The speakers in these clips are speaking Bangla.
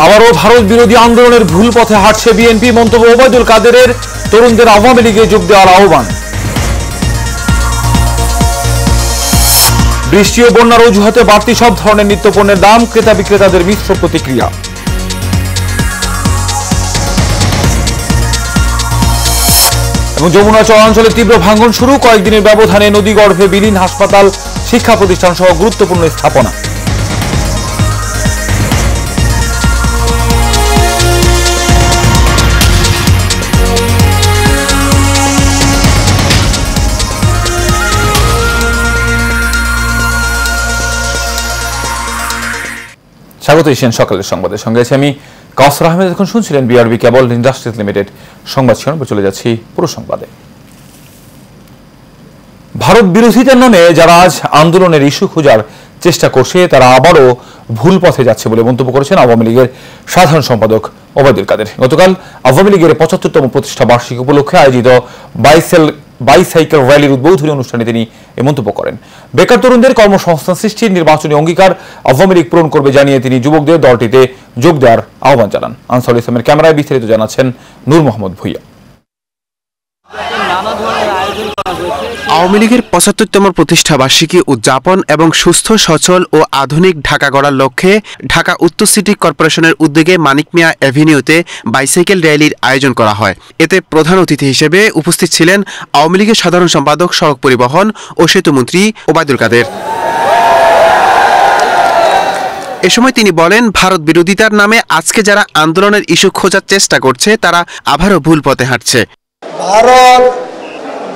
আবারও ভারত বিরোধী আন্দোলনের ভুল পথে হাঁটছে বিএনপি, মন্তব্য ওবায়দুল কাদেরের। তরুণদের আওয়ামী লীগে যোগ দেওয়ার আহ্বান। বৃষ্টি ও বন্যার অজুহাতে বাড়তি সব ধরনের নিত্যপণ্যের দাম, ক্রেতা বিক্রেতাদের মিশ্র প্রতিক্রিয়া। এবং যমুনা চরাঞ্চলে তীব্র ভাঙন শুরু, কয়েকদিনের ব্যবধানে নদীগর্ভে বিলীন হাসপাতাল, শিক্ষা প্রতিষ্ঠান সহ গুরুত্বপূর্ণ স্থাপনা। স্বাগত এশিয়ান সকালের সংবাদের সঙ্গে আছি আমি কাউসার আহমেদ। এখন শুনছিলেন বিআরবি কেবল ইন্ডাস্ট্রিজ লিমিটেড সংবাদ শিরোনাম। চলে যাচ্ছি পুরো সংবাদে। ভারত বিরোধিতার নামে যারা আজ আন্দোলনের ইস্যু খোঁজার চেষ্টা করছে তারা আবারও ভুল পথে যাচ্ছে বলে মন্তব্য করেছেন আওয়ামী লীগের সাধারণ সম্পাদক ওবায়দুল কাদের। গতকাল আওয়ামী লীগের ৭৫তম প্রতিষ্ঠা বার্ষিকী উপলক্ষে আয়োজিত বাইসাইকেল র্যালির উদ্বোধনী অনুষ্ঠানে তিনি এই মন্তব্য করেন। বেকার তরুণদের কর্মসংস্থান সৃষ্টির নির্বাচনী অঙ্গীকার আওয়ামী লীগ পূরণ করবে জানিয়ে তিনি যুবকদের দলটিতে যোগ দেওয়ার আহ্বান জানান। আনসারুল ইসলামের ক্যামেরায় বিস্তারিত জানাচ্ছেন নূর মোহাম্মদ ভুইয়া। আওয়ামী লীগের ৭৫তম প্রতিষ্ঠা বার্ষিকী উদযাপন এবং সুস্থ সচল ও আধুনিক ঢাকা গড়ার লক্ষ্যে ঢাকা উত্তর সিটি কর্পোরেশনের উদ্যোগে মানিক মিয়া অ্যাভিনিউতে বাইসাইকেল র্যালির আয়োজন করা হয়। এতে প্রধান অতিথি হিসেবে উপস্থিত ছিলেন আওয়ামী লীগের সাধারণ সম্পাদক, সড়ক পরিবহন ও সেতুমন্ত্রী ওবায়দুল কাদের। এ সময় তিনি বলেন, ভারত বিরোধিতার নামে আজকে যারা আন্দোলনের ইস্যু খোঁজার চেষ্টা করছে তারা আবারও ভুল পথে হাঁটছে। ভারত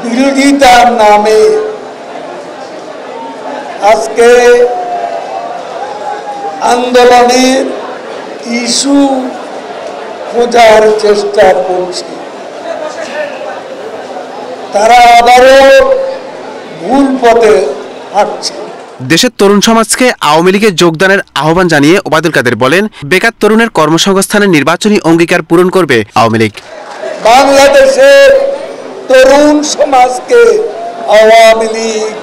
বিরোধিতার নামে আজকে আন্দোলনের ইস্যু খোঁজার চেষ্টা করছে, তারা আবারও ভুল পথে হাঁটছে। দেশের তরুণ সমাজকে আওয়ামী লীগে যোগদানের আহ্বান জানিয়ে ওবায়দুল কাদের বলেন, বেকার তরুণের কর্মসংস্থানের নির্বাচনী অঙ্গীকার পূরণ করবে আওয়ামী লীগ। বাংলাদেশের তরুণ সমাজকে আওয়ামী লীগ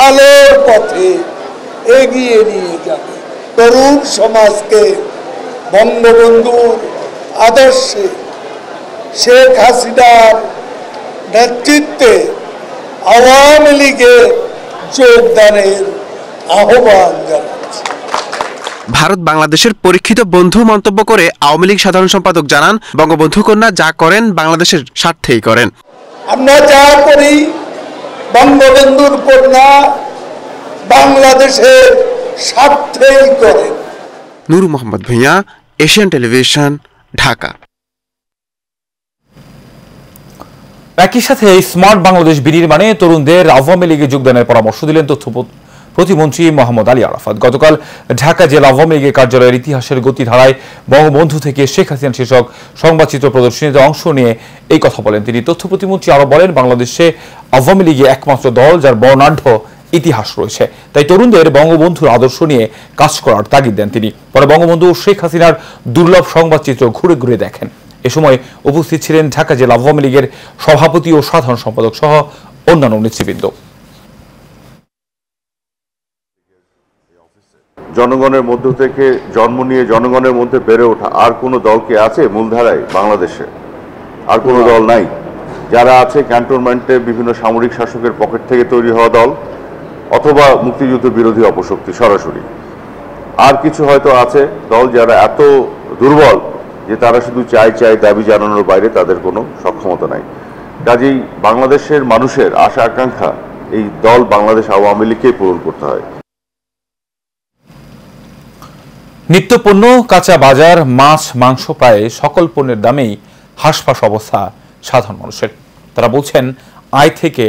আলোর পথে এগিয়ে নিয়ে যাবে। তরুণ সমাজকে বঙ্গবন্ধুর আদর্শে শেখ হাসিনার নেতৃত্বে আওয়ামী লীগে যোগদানের আহ্বান জানাচ্ছে। ভারত বাংলাদেশের পরীক্ষিত বন্ধু মন্তব্য করে আওয়ামী লীগ সাধারণ সম্পাদক জানান, বঙ্গবন্ধু কন্যা যা করেন বাংলাদেশের স্বার্থেই করেন। আমরা যা করি বঙ্গবন্ধুর কন্যা বাংলাদেশের স্বার্থেই করেন। নূর মোহাম্মদ ভুইয়া, এশিয়ান টেলিভিশন, ঢাকা। একই সাথে স্মার্ট বাংলাদেশ বিনির্মাণে তরুণদের আওয়ামী লীগে যোগদানের পরামর্শ দিলেন তথ্য প্রতিমন্ত্রী মোহাম্মদ আলী আরাফাত। গতকাল ঢাকা জেলা আওয়ামী লীগের কার্যালয়ের ইতিহাসের গতিধারায় বঙ্গবন্ধু থেকে শেখ হাসিনা শীর্ষক সংবাদচিত্র প্রদর্শনীতে অংশ নিয়ে এই কথা বলেন তিনি। তথ্য প্রতিমন্ত্রী আরো বলেন, বাংলাদেশে আওয়ামী লীগে একমাত্র দল যার বর্ণাঢ্য ইতিহাস রয়েছে, তাই তরুণদের বঙ্গবন্ধুর আদর্শ নিয়ে কাজ করার তাগিদ দেন তিনি। পরে বঙ্গবন্ধু শেখ হাসিনার দুর্লভ সংবাদচিত্র ঘুরে ঘুরে দেখেন। এ সময় উপস্থিত ছিলেন ঢাকা জেলা আওয়ামী লীগের সভাপতি ও সাধারণ সম্পাদক সহ অন্যান্য নেতৃবৃন্দ। জনগণের মধ্য থেকে জন্ম নিয়ে জনগণের মধ্যে বেড়ে ওঠা আর কোনো দল কি আছে মূলধারায়? বাংলাদেশে আর কোনো দল নাই। যারা আছে ক্যান্টনমেন্টে বিভিন্ন সামরিক শাসকের পকেট থেকে তৈরি হওয়া দল, অথবা মুক্তিযুদ্ধ বিরোধী অপশক্তি সরাসরি। আর কিছু হয়তো আছে দল যারা এত দুর্বল যে তারা শুধু চাই দাবি জানানোর বাইরে তাদের কোনো সক্ষমতা নাই। কাজেই বাংলাদেশের মানুষের আশা আকাঙ্ক্ষা এই দল বাংলাদেশ আওয়ামী লীগকে পূরণ করতে হয়। নিত্যপণ্য, কাঁচা বাজার, মাছ, মাংস প্রায় সকল পণ্যের দামেই হাঁসফাঁস অবস্থা সাধারণ মানুষের। তারা বলছেন আয় থেকে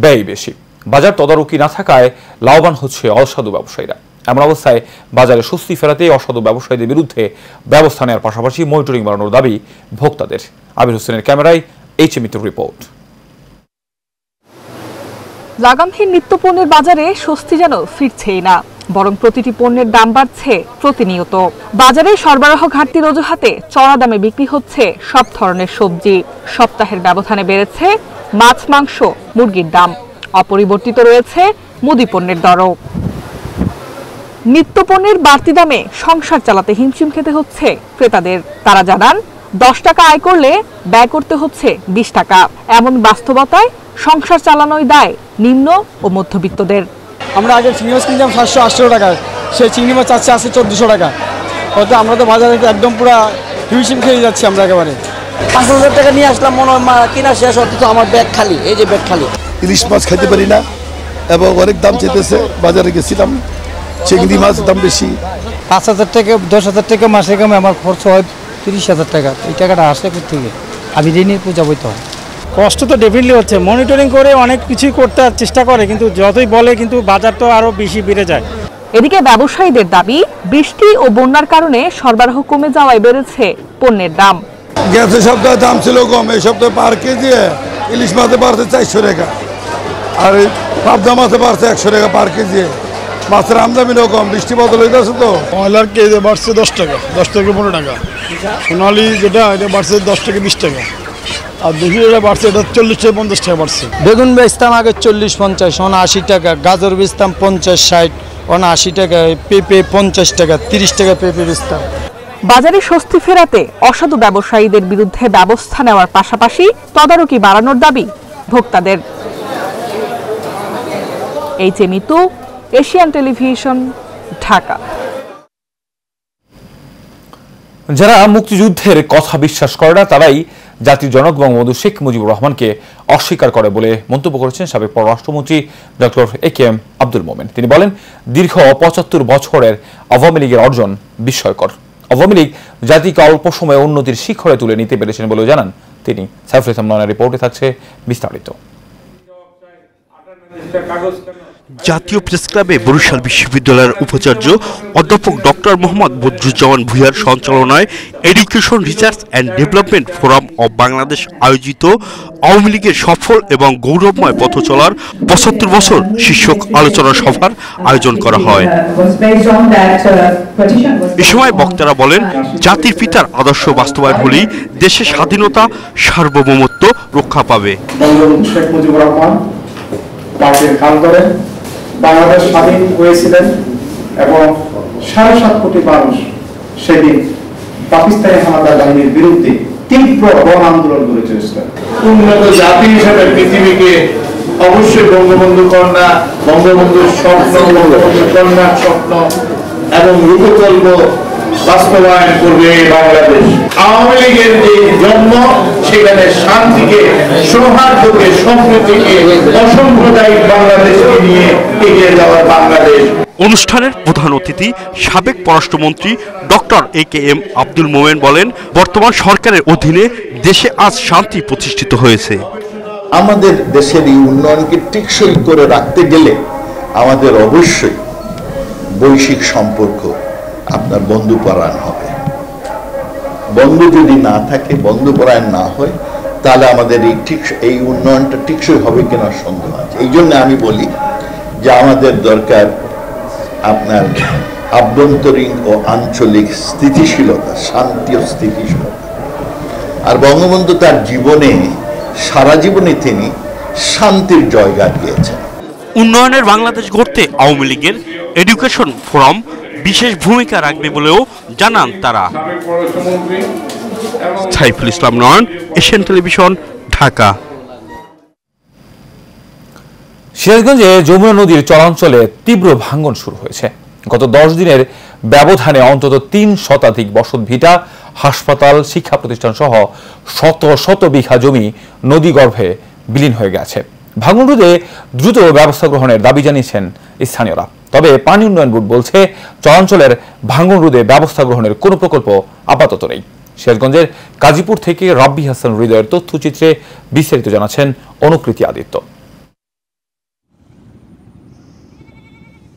ব্যয় বেশি। বাজার তদারকি না থাকায় লাভবান হচ্ছে অসাধু ব্যবসায়ীরা। এমন অবস্থায় বাজারে স্বস্তি ফেরাতে অসাধু ব্যবসায়ীদের বিরুদ্ধে ব্যবস্থা নেওয়ার পাশাপাশি মনিটরিং বাড়ানোর দাবি ভোক্তাদের। আবির হোসেনের ক্যামেরায় এইচ মিত্র রিপোর্ট। লাগামহীন নিত্যপণ্যের বাজারে স্বস্তি যেন ফিরছেই না, বরং প্রতিটি পণ্যের দাম বাড়ছে প্রতিনিয়ত। বাজারে সরবরাহ ঘাটতির অজুহাতে চড়া দামে বিক্রি হচ্ছে সব ধরনের সবজি। সপ্তাহের ব্যবধানে বেড়েছে মাছ, মাংস, মুরগির দাম। অপরিবর্তিত রয়েছে মুদি পণ্যের দরও। নিত্যপণ্যের বাড়তি দামে সংসার চালাতে হিমশিম খেতে হচ্ছে ক্রেতাদের। তারা জানান 10 টাকা আয় করলে ব্যয় করতে হচ্ছে 20 টাকা। এমন বাস্তবতায় সংসার চালানোই দায় নিম্ন ও মধ্যবিত্তদের। আমরা আগে চিংড়ি মাছ কিনতাম 700-800 টাকা, সেই চিংড়ি মাছ চাচ্ছে আছে 1400 টাকা। হয়তো আমরা তো বাজারে একদম পুরো হিমশিম খেয়ে যাচ্ছি আমরা একেবারে। 5,000 টাকা নিয়ে আসলাম, মনে হয় কিনা শেষ অথচ আমার ব্যাগ খালি। এই যে ব্যাগ খালি। ইলিশ মাছ খাইতে পারি না এবং অনেক দাম চেয়েছে। বাজারে গেছিলাম, চিংড়ি মাছ দাম বেশি। 5,000 টাকা 10,000 টাকা মাসে কমে আমার খরচ হয় 30,000 টাকা। এই টাকাটা আসে কোথেকে? আমি ঋণের পূজা বইতে হয়। কষ্ট তো ডেফিনেটলি হচ্ছে, মনিটরিং করে অনেক কিছুই করতে চেষ্টা করে, কিন্তু যতই বলে কিন্তু বাজার তো আরো বেশি বেড়ে যায়। এদিকে ব্যবসায়ীদের দাবি, বৃষ্টি ও বন্যার কারণে সরবরাহ কমে যাওয়ায় বেড়েছে পণ্যের দাম। গ্যাসের সপ্তাহে দাম ছিল কম, এই সপ্তাহে পার কেজি ইলিশ মাছে বাড়ছে 400 টাকা, আর পাবদা মাছে বাড়ছে 100 টাকা পার কেজি। মাছের আমদামিও কম, বৃষ্টি বদল হয়ে যাচ্ছে তো। ময়লার কেজি বাড়ছে 10 টাকা, 10 থেকে 15 টাকা। সোনালি যেটা এটা বাড়ছে 10 থেকে 20 টাকা, আর দেখি এটা বাড়ছে, এটা 40 থেকে 50 টাকা বাড়ছে। বেগুন বেচতাম আগে 40-50, এখন 80 টাকা। গাজর বেচতাম 50-60, এখন 80 টাকা। পেঁপে 50 টাকা, 30 টাকা পেঁপে বেচতাম। বাজারে স্বস্তি ফেরাতে অসাধু ব্যবসায়ীদের বিরুদ্ধে ব্যবস্থা নেওয়ার পাশাপাশি তদারকি বাড়ানোর দাবি ভোক্তাদের। H A. Mitu, Asian television, Dhaka. যারা মুক্তিযুদ্ধের কথা বিশ্বাস করে না তারাই জাতির জনক বঙ্গবন্ধু শেখ মুজিবুর রহমানকে অস্বীকার করে বলে মন্তব্য করেছেন সাবেক পররাষ্ট্রমন্ত্রী ডক্টর এ.কে.এম. আব্দুল মোমেন। তিনি বলেন, দীর্ঘ 75 বছরের আওয়ামী লীগের অর্জন বিস্ময়কর। আওয়ামী লীগ জাতিকে অল্প সময়ে উন্নতির শিখরে তুলে নিতে পেরেছেন বলেও জানান তিনি। সাইফুল ইসলাম নয়নের রিপোর্টে থাকছে বিস্তারিত। জাতীয় প্রেসক্লাবে বরিশাল বিশ্ববিদ্যালয়ের উপাচার্য অধ্যাপক ডক্টর মোহাম্মদ বদরুজ্জামান ভূঁইয়ার সঞ্চালনায় education research and development forum of Bangladesh আয়োজিত আওয়ামী লীগের সফল এবং গৌরবময় পথ চলার 75 বছর শীর্ষক আলোচনা সভার আয়োজন করা হয়। এ সময় বক্তারা বলেন, জাতির পিতার আদর্শ বাস্তবায়ন হলেই দেশের স্বাধীনতা সার্বভৌমত্ব রক্ষা পাবে। শেখ মুজিবুর রহমান পাটের কাল করেন, বাংলাদেশ স্বাধীন হয়েছিলেন এবং 7.5 কোটি মানুষ সেদিন পাকিস্তানি হানাদার বাহিনীর বিরুদ্ধে তীব্র গণ আন্দোলন করে চলেছিলেন। উন্নত জাতি হিসেবে পৃথিবীকে অবশ্যই বঙ্গবন্ধু কন্যা, বঙ্গবন্ধুর স্বপ্ন, বঙ্গবন্ধু কন্যার স্বপ্ন এবং রূপকল্প বাস্তবায়ন করবে বাংলাদেশ। আওয়ামী লীগের যে জন্ম, সেখানে শান্তিকে, সৌহার্দ্যকে, সম্প্রীতিকে, অসাম্প্রদায়িক বাংলাদেশকে নিয়ে এগিয়ে যাওয়ার বাংলাদেশ। অনুষ্ঠানের প্রধান অতিথি সাবেক পররাষ্ট্রমন্ত্রী ডক্টর এ.কে.এম. আব্দুল মোমেন বলেন, বর্তমান সরকারের অধীনে দেশে আজ শান্তি প্রতিষ্ঠিত হয়েছে। আমাদের দেশের এই উন্নয়নকে টেকসই করে রাখতে গেলে আমাদের অবশ্যই বৈশ্বিক সম্পর্ক আপনার বন্ধুপরায়ণ হবে। বন্ধু যদি না থাকে, বন্ধুপরায়ণ না হয়, তাহলে আমাদের এই উন্নয়নটা টেকসই হবে কিনা সন্দেহ আছে। এই জন্য আমি বলি যে আমাদের দরকার আপনার আভ্যন্তরীণ ও আঞ্চলিক স্থিতিশীলতা, শান্তি ও স্থিতিশীলতা। আর বঙ্গবন্ধু তার জীবনে, সারা জীবনে তিনি শান্তির জয়গান গিয়েছেন। উন্নয়নের বাংলাদেশ গড়তে আওয়ামী লীগের এডুকেশন ফোরাম বিশেষ ভূমিকা রাখবে বলেও জানান তারা। সাইফুল ইসলাম নয়ন, এশিয়ান টেলিভিশন, ঢাকা। সিরাজগঞ্জে যমুনা নদীর চরাঞ্চলে তীব্র ভাঙন শুরু হয়েছে। গত 10 দিনের ব্যবধানে অন্তত 3 শতাধিক বসত ভিটা, হাসপাতাল, শিক্ষা প্রতিষ্ঠান সহ শত শত বিঘা জমি নদীগর্ভে বিলীন হয়ে গেছে। ভাঙন রোধে দ্রুত ব্যবস্থা গ্রহণের দাবি জানিয়েছেন স্থানীয়রা। তবে পানি উন্নয়ন বোর্ড বলছে, চরাঞ্চলের ভাঙন রোধে ব্যবস্থা গ্রহণের কোনো প্রকল্প আপাতত নেই। সিরাজগঞ্জের কাজীপুর থেকে রাব্বি হাসান হৃদয়ের তথ্যচিত্রে বিস্তারিত জানাচ্ছেন অনুকৃতি আদিত্য।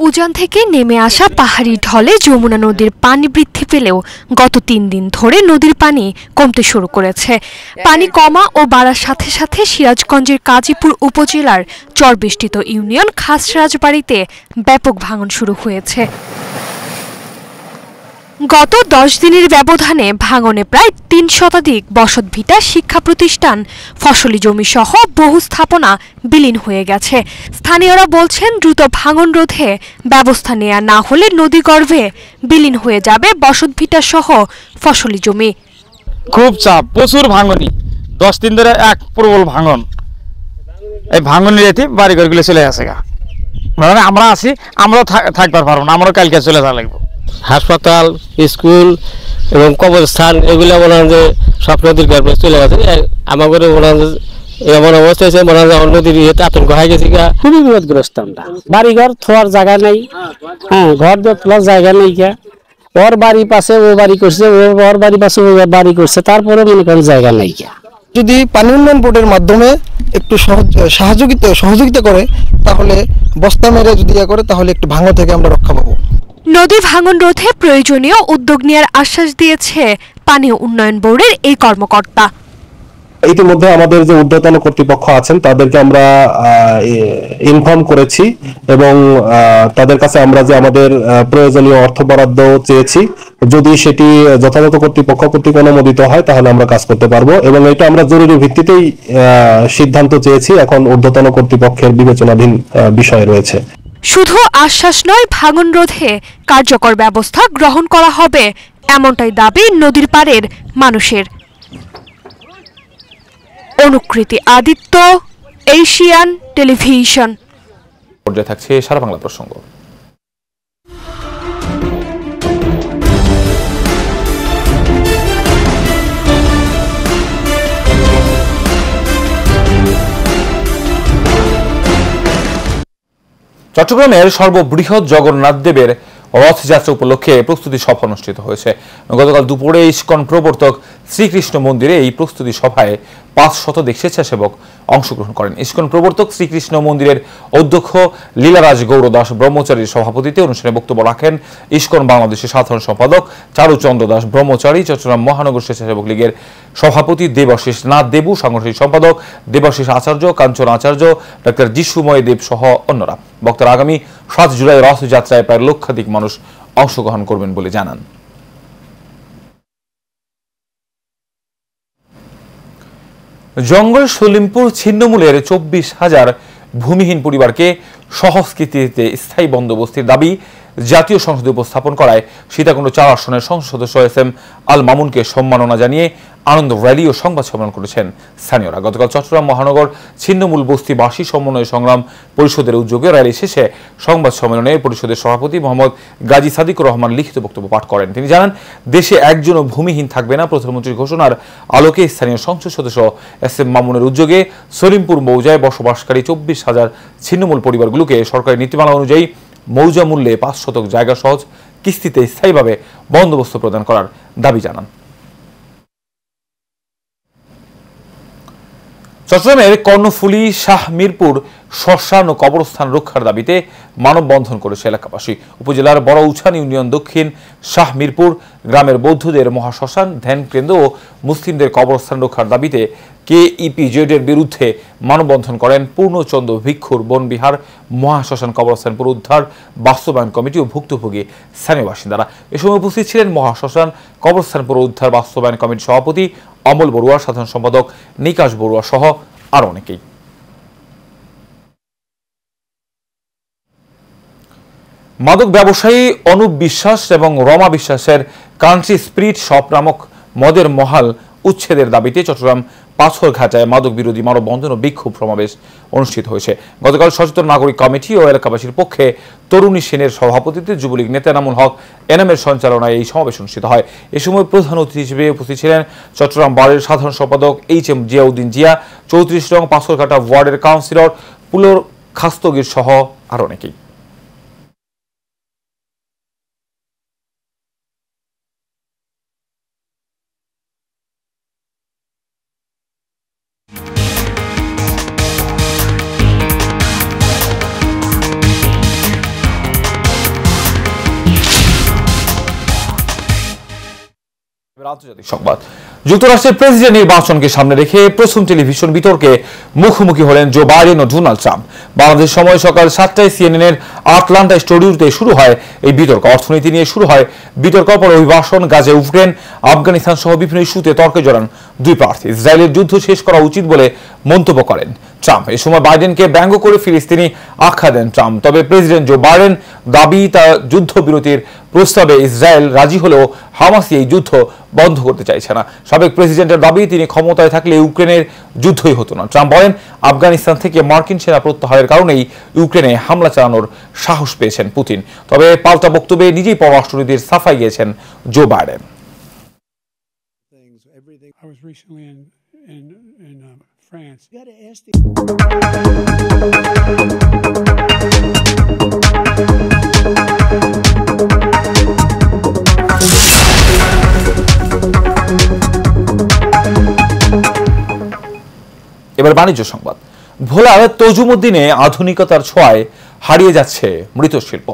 উজান থেকে নেমে আসা পাহাড়ি ঢলে যমুনা নদীর পানি বৃদ্ধি পেলেও গত 3 দিন ধরে নদীর পানি কমতে শুরু করেছে। পানি কমা ও বাড়ার সাথে সাথে সিরাজগঞ্জের কাজীপুর উপজেলার চরবেষ্টিত ইউনিয়ন খাসরাজবাড়িতে ব্যাপক ভাঙন শুরু হয়েছে। গত 10 দিনের ব্যবধানে ভাঙনে প্রায় 3 শতাধিক বসতভিটা, শিক্ষা প্রতিষ্ঠান, ফসলি জমি সহ বহু স্থাপনা বিলীন হয়ে গেছে। স্থানীয়রা বলছেন দ্রুত ভাঙন রোধে ব্যবস্থা নেওয়া না হলে নদীগর্ভে বিলীন হয়ে যাবে বসতভিটা সহ ফসলি জমি। খুব চাপ, প্রচুর ভাঙনি, 10 দিন ধরে এক প্রবল ভাঙন। এই ভাঙনের এতে বাড়িঘরগুলো চলে আসে গা, মানে আমরা আছি, আমরাও থাকবার পারবো না, আমরাও কালকে চলে যাওয়া লাগবে। হাসপাতাল, স্কুল এবং কবরস্থান এগুলো মনে হয় যে সব নদীর গর্ভে চলে গেছে। আমাদের মনে হয় এমন অবস্থা হয়েছে, মনে হয় আমার নদীর ইয়েতে আতঙ্ক হয়ে গেছে। খুবই বিপদগ্রস্ত আমরা, বাড়িঘর থোয়ার জায়গা নেই, হ্যাঁ ঘর তোলার জায়গা নেই। ওর বাড়ি পাশে ও বাড়ি করছে, ওর বাড়ি পাশে ও বাড়ি করছে, তারপরে মনে করেন জায়গা নেই। যদি পানি উন্নয়ন বোর্ডের মাধ্যমে একটু সহযোগিতা করে, তাহলে বস্তা মেরে যদি করে, তাহলে একটু ভাঙন থেকে আমরা রক্ষা পাবো। নদী ভাঙন রোধে প্রয়োজনীয় উদ্যোগ নেওয়ার আশ্বাস দিয়েছে পানি উন্নয়ন বোর্ডের এই কর্মকর্তা। ইতিমধ্যে আমাদের যে ঊর্ধ্বতন কর্তৃপক্ষ আছেন তাদেরকে আমরা ইনফর্ম করেছি এবং তাদের কাছে আমরা যে আমাদের প্রয়োজনীয় অর্থ বরাদ্দ চেয়েছি, যদি সেটি যথাযথ কর্তৃপক্ষ কর্তৃক অনুমোদিত হয় তাহলে আমরা কাজ করতে পারবো এবং এটা আমরা জরুরি ভিত্তিতেই সিদ্ধান্ত চেয়েছি। এখন ঊর্ধ্বতন কর্তৃপক্ষের বিবেচনাধীন বিষয় রয়েছে। শুধু আশ্বাস নয়, ভাঙন রোধে কার্যকর ব্যবস্থা গ্রহণ করা হবে, এমনটাই দাবি নদীর পাড়ের মানুষের। অনুকৃতি আদিত্য, এশিয়ান টেলিভিশন। পর্যায়ে থাকছে সারা বাংলা প্রসঙ্গ। চট্টগ্রামের সর্ববৃহৎ জগন্নাথ দেবের রথযাত্রা উপলক্ষে প্রস্তুতি সভা অনুষ্ঠিত হয়েছে। গতকাল দুপুরে ইস্কন প্রবর্তক শ্রীকৃষ্ণ মন্দিরে এই প্রস্তুতি সভায় 500 স্বেচ্ছাসেবক অংশগ্রহণ করেন। ইস্কন প্রবর্তক শ্রীকৃষ্ণ মন্দিরের অধ্যক্ষ লীলারাজ গৌরদাস ব্রহ্মচারীর সভাপতিত্বে অনুষ্ঠানে বক্তব্য রাখেন ইস্কন বাংলাদেশের সাধারণ সম্পাদক চারুচন্দ্র দাস ব্রহ্মচারী, চট্টগ্রাম মহানগর স্বেচ্ছাসেবক লীগের সভাপতি দেবাশিস নাথ দেবু, সাংগঠনিক সম্পাদক দেবাশিস আচার্য, কাঞ্চন আচার্য, ডাক্তার যিশুময় দেব সহ অন্যরা। বক্তারা আগামী 7 জুলাই রথযাত্রায় প্রায় লক্ষাধিক মানুষ অংশগ্রহণ করবেন বলে জানান। জঙ্গল সলিমপুর ছিন্নমূলের 24,000 ভূমিহীন পরিবারকে সহস্কৃতিতে স্থায়ী বন্দোবস্তের দাবি জাতীয় সংসদে উপস্থাপন করায় সীতাকুণ্ড 4 আসনের সংসদ সদস্য এস.এম. আল মামুনকে সম্মাননা জানিয়ে আনন্দ র্যালি ও সংবাদ সম্মেলন করেছেন স্থানীয়রা। গতকাল চট্টগ্রাম মহানগর ছিন্নমূল বস্তিবাসী সমন্বয় সংগ্রাম পরিষদের উদ্যোগে র্যালি শেষে সংবাদ সম্মেলনে পরিষদের সভাপতি মোহাম্মদ গাজী সাদিকুর রহমান লিখিত বক্তব্য পাঠ করেন। তিনি জানান, দেশে একজনও ভূমিহীন থাকবে না। প্রধানমন্ত্রীর ঘোষণার আলোকে স্থানীয় সংসদ সদস্য এস.এম. মামুনের উদ্যোগে সলিমপুর মৌজায় বসবাসকারী 24,000 ছিন্নমূল পরিবারগুলোকে সরকারি নীতিমালা অনুযায়ী মৌজা মূল্যে 5 শতক জায়গা সহজ কিস্তিতে স্থায়ীভাবে বন্দোবস্ত প্রদান করার দাবি জানান। চট্টগ্রামের কর্ণফুলী শাহ মিরপুর শ্মশান ও কবরস্থান রক্ষার দাবিতে মানববন্ধন করেছে এলাকাবাসী। উপজেলার বড় উছান ইউনিয়ন দক্ষিণ শাহ মিরপুর গ্রামের বৌদ্ধদের মহাশ্মশান, ধ্যান কেন্দ্র ও মুসলিমদের কবরস্থান রক্ষার দাবিতে KEPZ-এর বিরুদ্ধে মানববন্ধন করেন পূর্ণচন্দ্র ভিক্ষুর বনবিহার মহাশ্মশান কবরস্থান পুনরুদ্ধার বাস্তবায়ন কমিটি ও ভুক্তভোগী স্থানীয় বাসিন্দারা। এ সময় উপস্থিত ছিলেন মহাশ্মশান কবরস্থান পুনরুদ্ধার বাস্তবায়ন কমিটির সভাপতি অমল বড়ুয়া, সাধারণ সম্পাদক নিকাশ বড়ুয়া সহ আরো অনেকেই। মাদক ব্যবসায়ী অনুপ বিশ্বাস এবং রমা বিশ্বাসের কান্ট্রি স্পিরিট শপ নামক মদের মহাল উচ্ছেদের দাবিতে চট্টগ্রাম পাথরঘাটায় মাদক বিরোধী মানববন্ধন ও বিক্ষোভ সমাবেশ অনুষ্ঠিত হয়েছে। গতকাল সচেতন নাগরিক কমিটি ও এলাকাবাসীর পক্ষে তরুণী সেনের সভাপতিত্বে যুবলীগ নেতা এনামুল হক এনামের সঞ্চালনায় এই সমাবেশ অনুষ্ঠিত হয়। এ সময় প্রধান অতিথি হিসেবে উপস্থিত ছিলেন চট্টগ্রাম বারের সাধারণ সম্পাদক HM জিয়াউদ্দিন জিয়া, 34 নং পাথরঘাটা ওয়ার্ডের কাউন্সিলর পুলর খাস্তগীর সহ আরো অনেকেই। আন্তর্জাতিক সংবাদ। যুক্তরাষ্ট্রের প্রেসিডেন্ট নির্বাচনকে সামনে রেখে প্রথম টেলিভিশন বিতর্কে মুখোমুখি হলেন জো বাইডেন ও ডোনাল্ড ট্রাম্প। বাংলাদেশ সময় সকাল 7টায় সিএনএন-এর আটলান্টা স্টুডিওতে শুরু হয় এই বিতর্ক। অর্থনীতি নিয়ে শুরু হয় বিতর্ক, পর অভিভাষণ, গাজা, ইউক্রেন, আফগানিস্তান সহ বিভিন্ন ইস্যুতে তর্কে জড়ান দুই প্রার্থী। ইসরায়েলের যুদ্ধ শেষ করা উচিত বলে মন্তব্য করেন ট্রাম্প। এই সময় বাইডেনকে ব্যঙ্গ করে ফিলিস্তিনি আখ্যা দেন ট্রাম্প। তবে প্রেসিডেন্ট জো বাইডেন দাবি তার যুদ্ধবিরতির প্রস্তাবে ইসরায়েল রাজি হলেও হামাস এই যুদ্ধ বন্ধ করতে চাইছে না। সাবেক প্রেসিডেন্টের দাবি তিনি ক্ষমতায় থাকলে ইউক্রেনের যুদ্ধই হতো না। ট্রাম্প বলেন আফগানিস্তান থেকে মার্কিন সেনা প্রত্যাহারের কারণেই ইউক্রেনে হামলা চালানোর সাহস পেয়েছেন পুতিন। তবে পাল্টা বক্তব্যে নিজেই পররাষ্ট্রনীতির সাফাই গিয়েছেন জো বাইডেন। এবার বাণিজ্য সংবাদ। ভোলার তজুমুদ্দিনে আধুনিকতার ছোঁয়ায় হারিয়ে যাচ্ছে মৃৎশিল্প।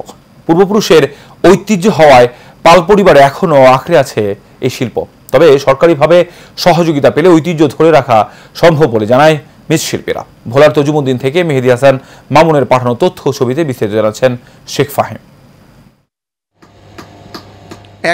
পূর্বপুরুষের ঐতিহ্য হওয়ায় পাল পরিবারে এখনো আঁকড়ে আছে এই শিল্প। তবে সরকারিভাবে সহযোগিতা পেলে ঐতিহ্য ধরে রাখা সম্ভব বলে জানায় মৃৎশিল্পীরা। ভোলার তজুমুদ্দিন থেকে মেহেদি হাসান মামুনের পাঠানো তথ্য ছবিতে বিস্তারিত জানাচ্ছেন শেখ ফাহিম।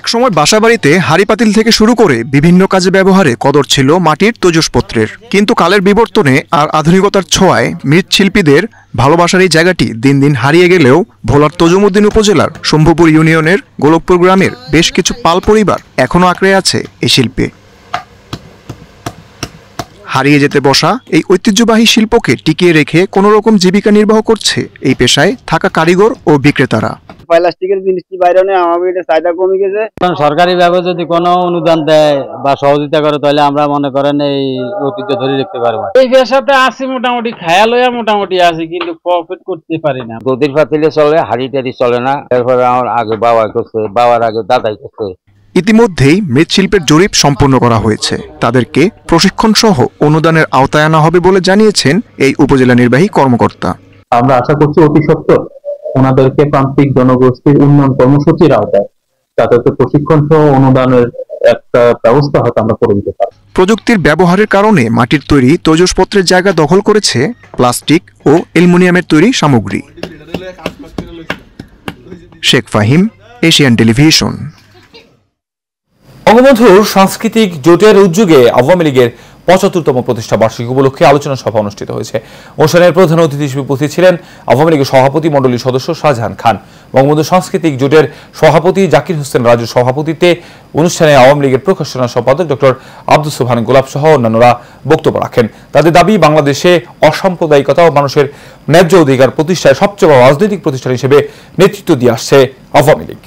একসময় বাসাবাড়িতে হাঁড়ি পাতিল থেকে শুরু করে বিভিন্ন কাজে ব্যবহারে কদর ছিল মাটির তৈজসপত্রের। কিন্তু কালের বিবর্তনে আর আধুনিকতার ছোঁয়ায় মৃৎশিল্পীদের ভালোবাসার এই জায়গাটি দিন দিন হারিয়ে গেলেও ভোলার তজুমুদ্দিন উপজেলার শম্ভুপুর ইউনিয়নের গোলকপুর গ্রামের বেশ কিছু পাল পরিবার এখনো আঁকড়ে আছে এই শিল্পে। হারিয়ে যেতে বসা এই ঐতিহ্যবাহী শিল্পকে টিকিয়ে রেখে কোনো রকম জীবিকা নির্বাহ করছে এই পেশায় থাকা কারিগর ও বিক্রেতারা। প্লাস্টিকের জিনিসটি বাইরে নেই, আমার এটা চাহিদা কমে গেছে। সরকারি ভাবে যদি কোনো অনুদান দেয় বা সহযোগিতা করে তাহলে আমরা মনে করেন এই ঐতিহ্য ধরে রাখতে পারবো। এই পেশাতে আছি মোটামুটি খায়া লইয়া মোটামুটি আছি, কিন্তু প্রফিট করতে পারি না। গদির পাতিলে চলে, হাড়ি টাড়ি চলে না। এরপরে আমার আগে বাবা করছে, বাবার আগে দাদাই করছে। ইতিমধ্যেই মৃৎশিল্পের জরিপ সম্পন্ন করা হয়েছে। তাদেরকে প্রশিক্ষণ সহ অনুদানের আওতায় আনা হবে বলে জানিয়েছেন এই উপজেলা নির্বাহী কর্মকর্তা। আমরা আশা করছি অতি সত্বর ওনাদেরকে প্রান্তিক জনগোষ্ঠীর উন্নয়ন কর্মসূচির আওতায় তাদেরকে প্রশিক্ষণ সহ অনুদানের একটা ব্যবস্থা হয়তো আমরা করে দিতে পারি। প্রযুক্তির ব্যবহারের কারণে মাটির তৈরি তৈজসপত্রের জায়গা দখল করেছে প্লাস্টিক ও অ্যালুমিনিয়ামের তৈরি সামগ্রী। Sheikh Fahim, Asian television. বঙ্গবন্ধুর সাংস্কৃতিক জোটের উদ্যোগে আওয়ামী লীগের ৭৫তম প্রতিষ্ঠা বার্ষিকী উপলক্ষে আলোচনা সভা অনুষ্ঠিত হয়েছে। অনুষ্ঠানের প্রধান অতিথি হিসেবে উপস্থিত ছিলেন আওয়ামী লীগের সভাপতি মণ্ডলীর সদস্য শাহজাহান খান। বঙ্গবন্ধু সাংস্কৃতিক জোটের সভাপতি জাকির হোসেন রাজুর সভাপতিত্বে অনুষ্ঠানে আওয়ামী লীগের প্রকাশনা সম্পাদক ডক্টর আব্দুস সোবহান গোলাপ সহ অন্যান্যরা বক্তব্য রাখেন। তাদের দাবি, বাংলাদেশে অসাম্প্রদায়িকতা ও মানুষের ন্যায্য অধিকার প্রতিষ্ঠায় সবচেয়ে বড় রাজনৈতিক প্রতিষ্ঠান হিসেবে নেতৃত্ব দিয়ে আসছে আওয়ামী লীগ।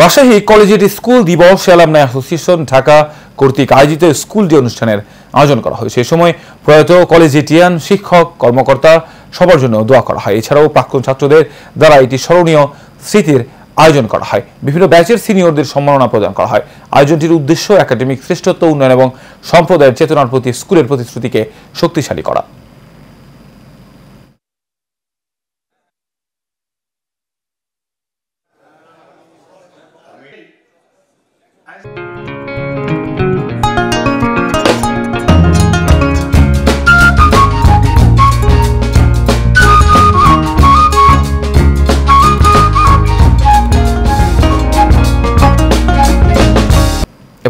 রাজশাহী কলেজিয়েট স্কুল দিবস অ্যালামনাই অ্যাসোসিয়েশন ঢাকা কর্তৃক আয়োজিত স্কুল ডে অনুষ্ঠানের আয়োজন করা হয়েছে। এ সময় প্রয়াত কলেজিয়েটিয়ান শিক্ষক, কর্মকর্তা সবার জন্য দোয়া করা হয়। এছাড়াও প্রাক্তন ছাত্রদের দ্বারা এটি স্মরণীয় স্মৃতির আয়োজন করা হয়। বিভিন্ন ব্যাচের সিনিয়রদের সম্মাননা প্রদান করা হয়। আয়োজনটির উদ্দেশ্য একাডেমিক শ্রেষ্ঠত্ব উন্নয়ন এবং সম্প্রদায়ের চেতনার প্রতি স্কুলের প্রতিশ্রুতিকে শক্তিশালী করা।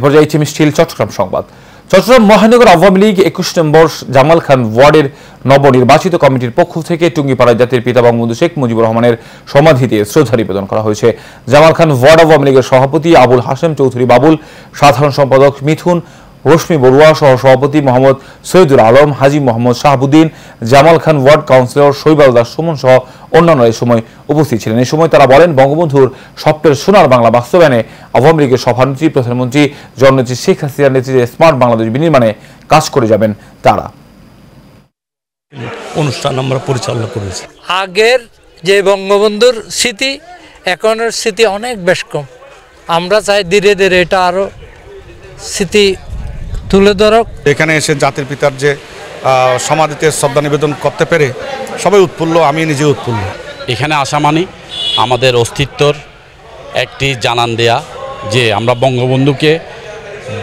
পর্যায়ে মিষ্টিল চট্টগ্রাম সংবাদ। চট্টগ্রাম মহানগর আওয়ামী লীগ 21 নম্বর জামাল খান ওয়ার্ডের নবনির্বাচিত কমিটির পক্ষ থেকে টুঙ্গিপাড়ায় জাতির পিতা বঙ্গবন্ধু শেখ মুজিবুর রহমানের সমাধিতে শ্রদ্ধা নিবেদন করা হয়েছে। জামাল খান ওয়ার্ড আওয়ামী লীগের সভাপতি আবুল হাশেম চৌধুরী বাবুল, সাধারণ সম্পাদক মিথুন, রশ্মি বড়ুয়া সহ সভাপতি মোহাম্মদ সৈয়দুল আলম, হাজি মোহাম্মদ শাহাবুদ্দিন, জামাল খান ওয়ার্ড কাউন্সিলর শৈবাল দাস সুমন সহ অন্যান্যরা এই সময় উপস্থিত ছিলেন। এই সময় তারা বলেন, বঙ্গবন্ধুর স্বপ্নের সোনার বাংলা বাস্তবায়নে আওয়ামী লীগের সভানেত্রী, প্রধানমন্ত্রী জননেত্রী শেখ হাসিনার নেতৃত্বে স্মার্ট বাংলাদেশ বিনির্মাণে কাজ করে যাবেন তারা। অনুষ্ঠান আমরা পরিচালনা করেছি। আগের যে বঙ্গবন্ধুর স্মৃতি, এখনের স্মৃতি অনেক বেশ কম। আমরা চাই ধীরে ধীরে এটা আরো স্মৃতি তুলে ধরক। এখানে এসে জাতির পিতার যে সমাধিতে শ্রদ্ধা নিবেদন করতে পেরে সবাই উৎফুল্ল, আমি নিজে উৎফুল্ল। এখানে আসা মানে আমাদের অস্তিত্বর একটি জানান দেয়া যে আমরা বঙ্গবন্ধুকে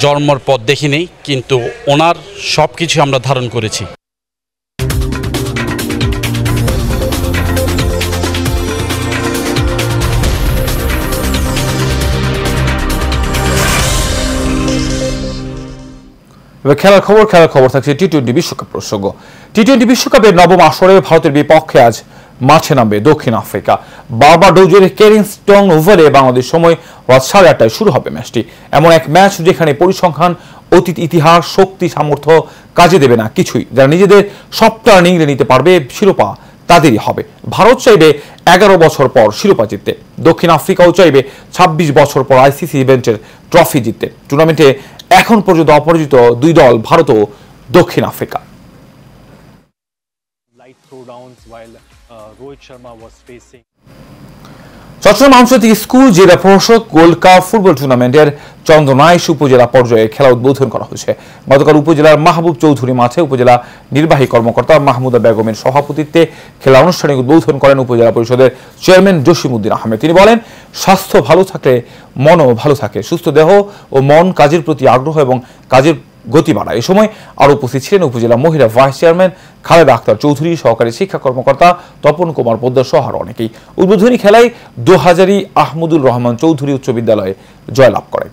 জন্মর পথ দেখিনি, কিন্তু ওনার সব কিছু আমরা ধারণ করেছি। খেলার খবর থাকছে টি-20 বিশ্বকাপ প্রসঙ্গ। টি-20 বিশ্বকাপের নবম আসরে ভারতের বিপক্ষে আজ মাঠে নামবে দক্ষিণ আফ্রিকা। বার্বাডোজের কেরিংস্টন ওভালে বাংলাদেশ সময় রাত 8:30টায় শুরু হবে ম্যাচটি। এমন এক ম্যাচ যেখানে পরিসংখ্যান, অতীত ইতিহাস, শক্তি, সামর্থ্য কাজে দেবে না কিছুই। যারা নিজেদের সবটা নিংড়ে নিতে পারবে শিরোপা তাদেরই হবে। ভারত চাইবে 11 বছর পর শিরোপা জিততে, দক্ষিণ আফ্রিকাও চাইবে 26 বছর পর আইসিসি ইভেন্টের ট্রফি জিততে। টুর্নামেন্টে এখন পর্যন্ত অপরাজিত দুই দল ভারত ও দক্ষিণ আফ্রিকা। চট্টগ্রাম আন্তর্জাতিক স্কুল জেলা প্রশাসক গোল্ড কাপ ফুটবল টুর্নামেন্টের চন্দনাইশ উপজেলা পর্যায়ে খেলা উদ্বোধন করা হয়েছে। গতকাল উপজেলার মাহবুব চৌধুরী মাঠে উপজেলা নির্বাহী কর্মকর্তা মাহমুদা বেগমের সভাপতিত্বে খেলা আনুষ্ঠানিক উদ্বোধন করেন উপজেলা পরিষদের চেয়ারম্যান জসিমউদ্দিন আহমেদ। তিনি বলেন, স্বাস্থ্য ভালো থাকলে মনও ভালো থাকে। সুস্থ দেহ ও মন কাজের প্রতি আগ্রহ এবং কাজের গতি বাড়ায়। এ সময় আরো উপস্থিত ছিলেন উপজেলা মহিলা ভাইস চেয়ারম্যান খালেদা আক্তার চৌধুরী, সহকারী শিক্ষা কর্মকর্তা তপন কুমার পোদ্দার সহ আরো অনেকেই। উদ্বোধনী খেলায় দোহাজারী আহমদুল রহমান চৌধুরী উচ্চ বিদ্যালয়ে জয়লাভ করেন।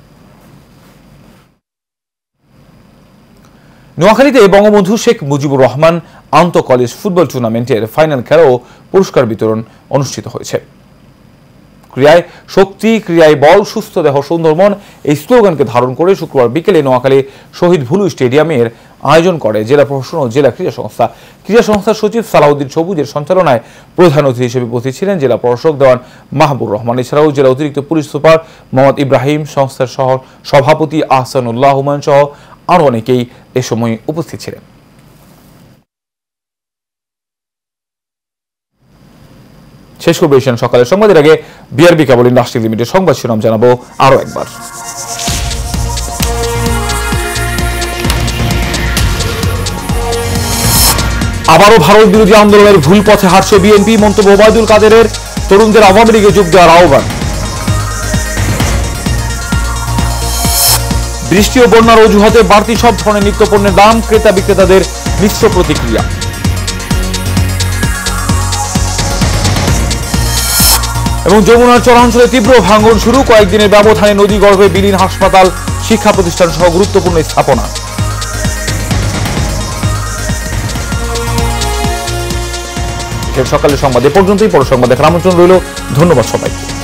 নোয়াখালীতে বঙ্গবন্ধু শেখ মুজিবুর রহমান আন্তঃ কলেজ ফুটবল টুর্নামেন্টের ফাইনাল খেলা ও পুরস্কার বিতরণ অনুষ্ঠিত হয়েছে। ক্রিয়ায় শক্তি, ক্রিয়ায় বল, সুস্থ দেহ সুন্দর মন এই স্লোগানকে ধারণ করে শুক্রবার বিকেলে নোয়াখালী শহীদ ভুলু স্টেডিয়ামের আয়োজন করে জেলা প্রশাসন ও জেলা ক্রীড়া সংস্থা। ক্রীড়া সংস্থার সচিব সালাউদ্দিন সবুজের সঞ্চালনায় প্রধান অতিথি হিসেবে উপস্থিত ছিলেন জেলা প্রশাসক দেওয়ান মাহবুর রহমান। এছাড়াও জেলা অতিরিক্ত পুলিশ সুপার মোহাম্মদ ইব্রাহিম, সংস্থার সভাপতি আহসানুল্লাহ হুমায়ুন সহ আরো অনেকেই এ সময় উপস্থিত ছিলেন। শেষ করবো এশিয়ান সকালের সংবাদের আগে বিআরবি কেবল ইন্ডাস্ট্রি লিমিটেড সংবাদ শিরোনাম জানাবো আরো একবার। আবারও ভারত বিরোধী আন্দোলনের ভুল পথে হাঁটছে বিএনপি, মন্তব্য ওবায়দুল কাদেরের। তরুণদের আওয়ামী লীগে যোগ দেওয়ার আহ্বান। বৃষ্টি ও বন্যার অজুহাতে বাড়তি সব ধরনের নিত্যপণ্যের দাম, ক্রেতা বিক্রেতাদের মিশ্র প্রতিক্রিয়া। এবং যমুনার চরাঞ্চলে তীব্র ভাঙন শুরু, কয়েকদিনের ব্যবধানে নদী গর্ভে বিলীন হাসপাতাল, শিক্ষা প্রতিষ্ঠান সহ গুরুত্বপূর্ণ স্থাপনা। সকালের সংবাদ এ পর্যন্তই। পর সংবাদ দেখার আমন্ত্রণ রইল। ধন্যবাদ সবাইকে।